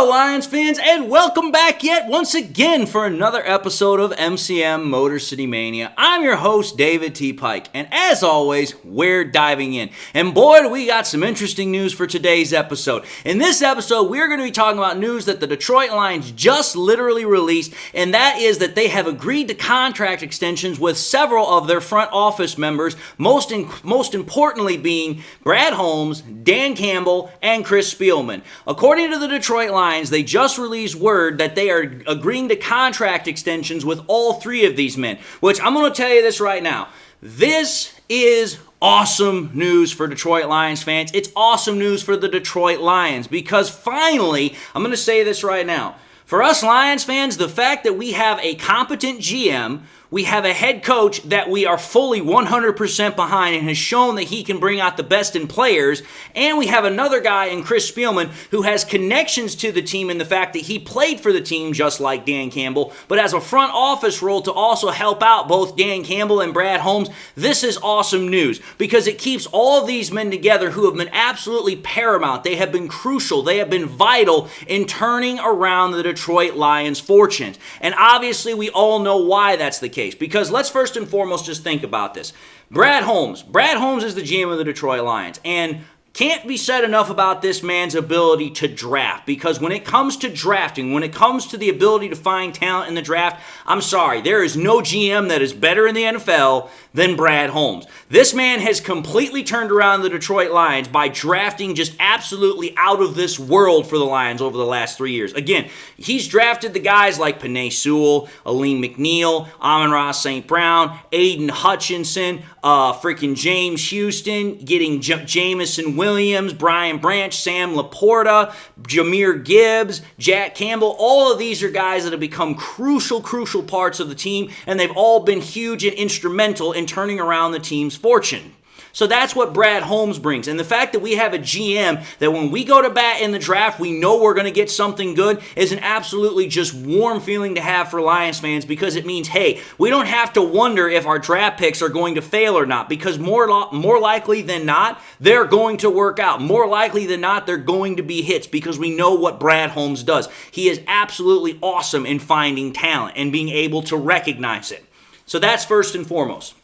Hello, Lions fans, and welcome back yet once again for another episode of MCM Motor City Mania. I'm your host, David T. Pike, and as always, we're diving in. And boy, do we got some interesting news for today's episode. In this episode, we're going to be talking about news that the Detroit Lions just literally released, and that is that they have agreed to contract extensions with several of their front office members, most importantly being Brad Holmes, Dan Campbell, and Chris Spielman. According to the Detroit Lions, they just released word that they are agreeing to contract extensions with all three of these men, which I'm going to tell you this right now. This is awesome news for Detroit Lions fans. It's awesome news for the Detroit Lions because finally, I'm going to say this right now. For us Lions fans, the fact that we have a competent GM, we have a head coach that we are fully 100% behind and has shown that he can bring out the best in players, and we have another guy in Chris Spielman who has connections to the team in the fact that he played for the team just like Dan Campbell, but has a front office role to also help out both Dan Campbell and Brad Holmes. This is awesome news because it keeps all of these men together who have been absolutely paramount. They have been crucial. They have been vital in turning around the Detroit Lions' fortunes. And obviously we all know why that's the case. Because let's first and foremost just think about this. Brad Holmes is the GM of the Detroit Lions, and can't be said enough about this man's ability to draft, because when it comes to drafting, when it comes to the ability to find talent in the draft, I'm sorry, there is no GM that is better in the NFL than Brad Holmes. This man has completely turned around the Detroit Lions by drafting just absolutely out of this world for the Lions over the last 3 years. Again, he's drafted the guys like Penei Sewell, Aleem McNeil, Amon-Ra St. Brown, Aiden Hutchinson, freaking James Houston, getting Jamison Williams, Brian Branch, Sam Laporta, Jahmyr Gibbs, Jack Campbell. All of these are guys that have become crucial parts of the team, and they've all been huge and instrumental in turning around the team's fortune. So that's what Brad Holmes brings. And the fact that we have a GM that when we go to bat in the draft, we know we're going to get something good is an absolutely just warm feeling to have for Lions fans, because it means, hey, we don't have to wonder if our draft picks are going to fail or not, because more likely than not, they're going to work out. More likely than not, they're going to be hits, because we know what Brad Holmes does. He is absolutely awesome in finding talent and being able to recognize it. So that's first and foremost.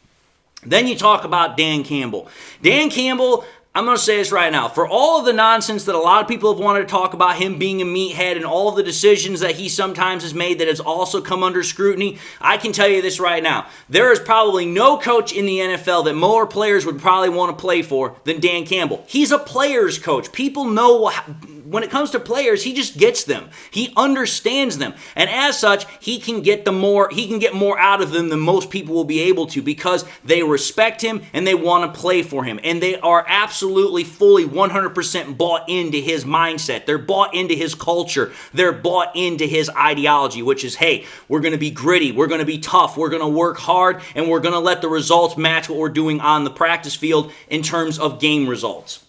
Then you talk about Dan Campbell. Dan Campbell, I'm going to say this right now. For all of the nonsense that a lot of people have wanted to talk about him being a meathead and all of the decisions that he sometimes has made that has also come under scrutiny, I can tell you this right now. There is probably no coach in the NFL that more players would probably want to play for than Dan Campbell. He's a player's coach. People know when it comes to players, he just gets them. He understands them. And as such, he can get more out of them than most people will be able to, because they respect him and they want to play for him. And they are absolutely fully 100% bought into his mindset. They're bought into his culture. They're bought into his ideology, which is, hey, we're going to be gritty. We're going to be tough. We're going to work hard, and we're going to let the results match what we're doing on the practice field in terms of game results.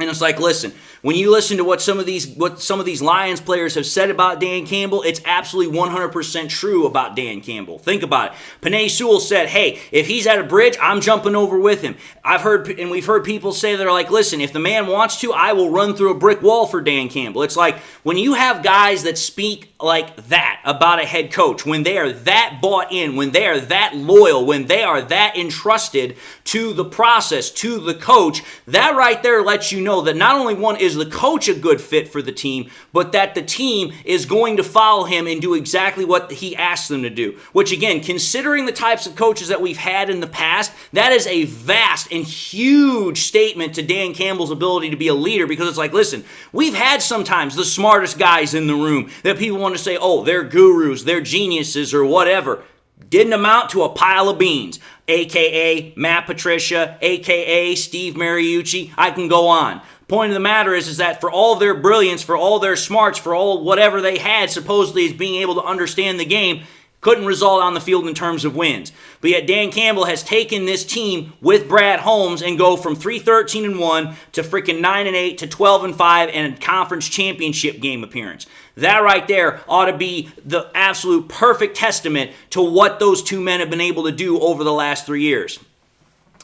And it's like, listen, when you listen to what some of these Lions players have said about Dan Campbell, it's absolutely 100% true about Dan Campbell. Think about it. Penei Sewell said, hey, if he's at a bridge, I'm jumping over with him. We've heard people say that are like, listen, if the man wants to, I will run through a brick wall for Dan Campbell. It's like when you have guys that speak like that about a head coach, when they are that bought in, when they are that loyal, when they are that entrusted to the process, to the coach, that right there lets you know that not only is the coach a good fit for the team, but that the team is going to follow him and do exactly what he asks them to do. Which again, considering the types of coaches that we've had in the past, that is a vast and huge statement to Dan Campbell's ability to be a leader, because it's like, listen, we've had sometimes the smartest guys in the room that people want to say, oh, they're gurus, they're geniuses, or whatever. Didn't amount to a pile of beans, a.k.a. Matt Patricia, a.k.a. Steve Mariucci. I can go on. Point of the matter is that for all their brilliance, for all their smarts, for all whatever they had supposedly as being able to understand the game, couldn't result on the field in terms of wins. But yet Dan Campbell has taken this team with Brad Holmes and go from 3-13-1 to freaking 9-8 to 12-5 and a conference championship game appearance. That right there ought to be the absolute perfect testament to what those two men have been able to do over the last 3 years.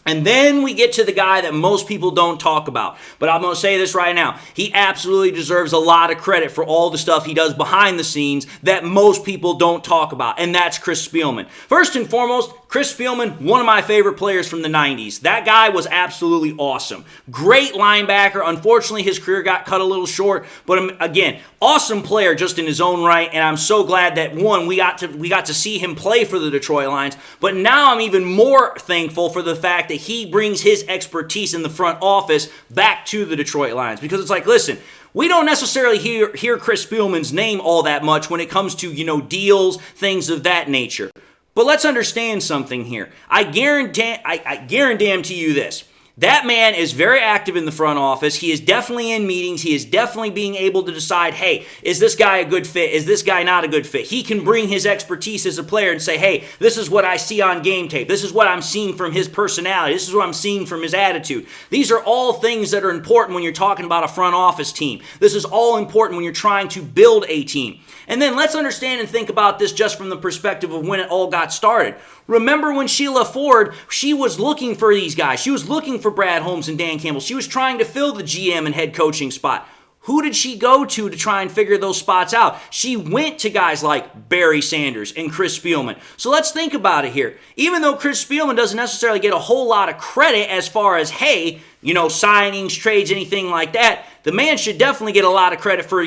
And then we get to the guy that most people don't talk about. But I'm going to say this right now. He absolutely deserves a lot of credit for all the stuff he does behind the scenes that most people don't talk about. And that's Chris Spielman. First and foremost, Chris Spielman, one of my favorite players from the 90s. That guy was absolutely awesome. Great linebacker. Unfortunately, his career got cut a little short. But again, awesome player just in his own right. And I'm so glad that, one, we got to see him play for the Detroit Lions. But now I'm even more thankful for the fact that he brings his expertise in the front office back to the Detroit Lions. Because it's like, listen, we don't necessarily hear Chris Spielman's name all that much when it comes to, deals, things of that nature. But let's understand something here. I guarantee you this. That man is very active in the front office. He is definitely in meetings. He is definitely being able to decide, hey, is this guy a good fit? Is this guy not a good fit? He can bring his expertise as a player and say, hey, this is what I see on game tape. This is what I'm seeing from his personality. This is what I'm seeing from his attitude. These are all things that are important when you're talking about a front office team. This is all important when you're trying to build a team. And then let's understand and think about this just from the perspective of when it all got started. Remember when Sheila Ford, she was looking for these guys. She was looking for Brad Holmes and Dan Campbell. She was trying to fill the GM and head coaching spot. Who did she go to try and figure those spots out? She went to guys like Barry Sanders and Chris Spielman. So let's think about it here. Even though Chris Spielman doesn't necessarily get a whole lot of credit as far as, hey, signings, trades, anything like that, the man should definitely get a lot of credit for,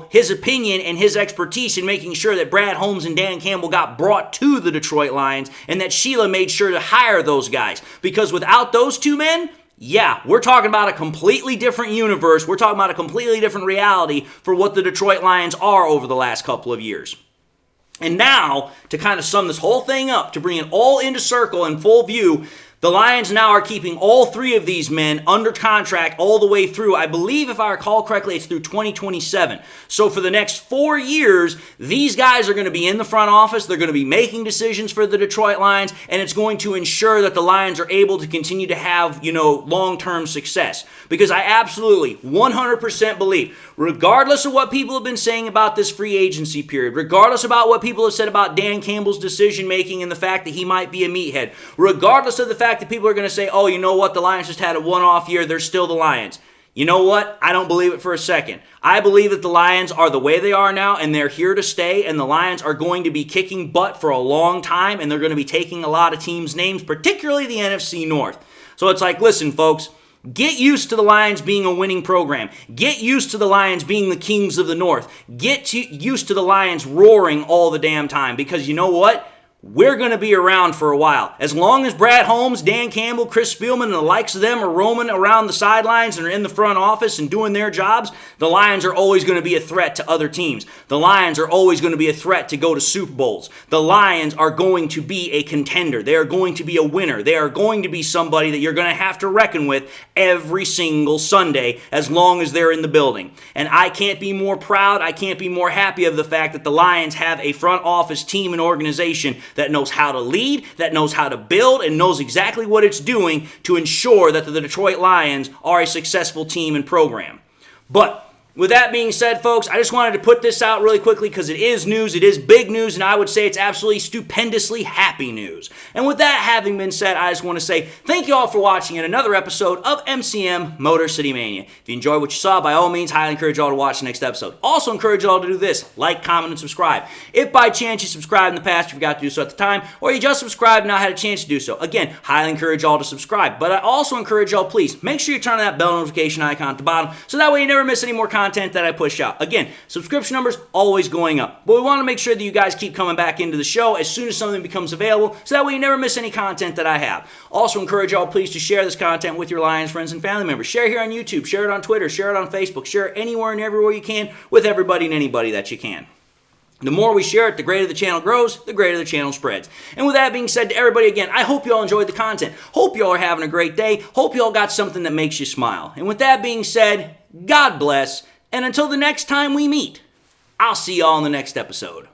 his opinion and his expertise in making sure that Brad Holmes and Dan Campbell got brought to the Detroit Lions and that Sheila made sure to hire those guys. Because without those two men, yeah, we're talking about a completely different universe. We're talking about a completely different reality for what the Detroit Lions are over the last couple of years. And now, to kind of sum this whole thing up, to bring it all into circle and full view, the Lions now are keeping all three of these men under contract all the way through. I believe, if I recall correctly, it's through 2027. So for the next 4 years, these guys are going to be in the front office. They're going to be making decisions for the Detroit Lions, and it's going to ensure that the Lions are able to continue to have, long-term success. Because I absolutely 100% believe, regardless of what people have been saying about this free agency period, regardless about what people have said about Dan Campbell's decision-making and the fact that he might be a meathead, regardless of the fact that people are going to say, oh, you know what, the Lions just had a one-off year, they're still the Lions. You know what? I don't believe it for a second. I believe that the Lions are the way they are now, and they're here to stay, and the Lions are going to be kicking butt for a long time, and they're going to be taking a lot of teams' names, particularly the NFC North. So it's like, listen, folks, get used to the Lions being a winning program. Get used to the Lions being the kings of the North. Get used to the Lions roaring all the damn time, because you know what? We're going to be around for a while. As long as Brad Holmes, Dan Campbell, Chris Spielman, and the likes of them are roaming around the sidelines and are in the front office and doing their jobs, the Lions are always going to be a threat to other teams. The Lions are always going to be a threat to go to Super Bowls. The Lions are going to be a contender. They are going to be a winner. They are going to be somebody that you're going to have to reckon with every single Sunday as long as they're in the building. And I can't be more proud, I can't be more happy of the fact that the Lions have a front office team and organization that knows how to lead, that knows how to build, and knows exactly what it's doing to ensure that the Detroit Lions are a successful team and program. But with that being said, folks, I just wanted to put this out really quickly because it is news, it is big news, and I would say it's absolutely stupendously happy news. And with that having been said, I just want to say thank you all for watching yet another episode of MCM Motor City Mania. If you enjoyed what you saw, by all means, highly encourage you all to watch the next episode. Also encourage you all to do this: like, comment, and subscribe. If by chance you subscribed in the past, you forgot to do so at the time, or you just subscribed and not had a chance to do so, again, highly encourage you all to subscribe. But I also encourage y'all, please, make sure you turn on that bell notification icon at the bottom, so that way you never miss any more content that I push out. Again, subscription numbers always going up, but we want to make sure that you guys keep coming back into the show as soon as something becomes available, so that way you never miss any content that I have. Also encourage y'all, please, to share this content with your Lions friends and family members. Share here on YouTube, share it on Twitter, share it on Facebook, share it anywhere and everywhere you can with everybody and anybody that you can. The more we share it, the greater the channel grows, the greater the channel spreads. And with that being said, to everybody again, I hope you all enjoyed the content. Hope you all are having a great day. Hope you all got something that makes you smile. And with that being said, God bless. And until the next time we meet, I'll see y'all in the next episode.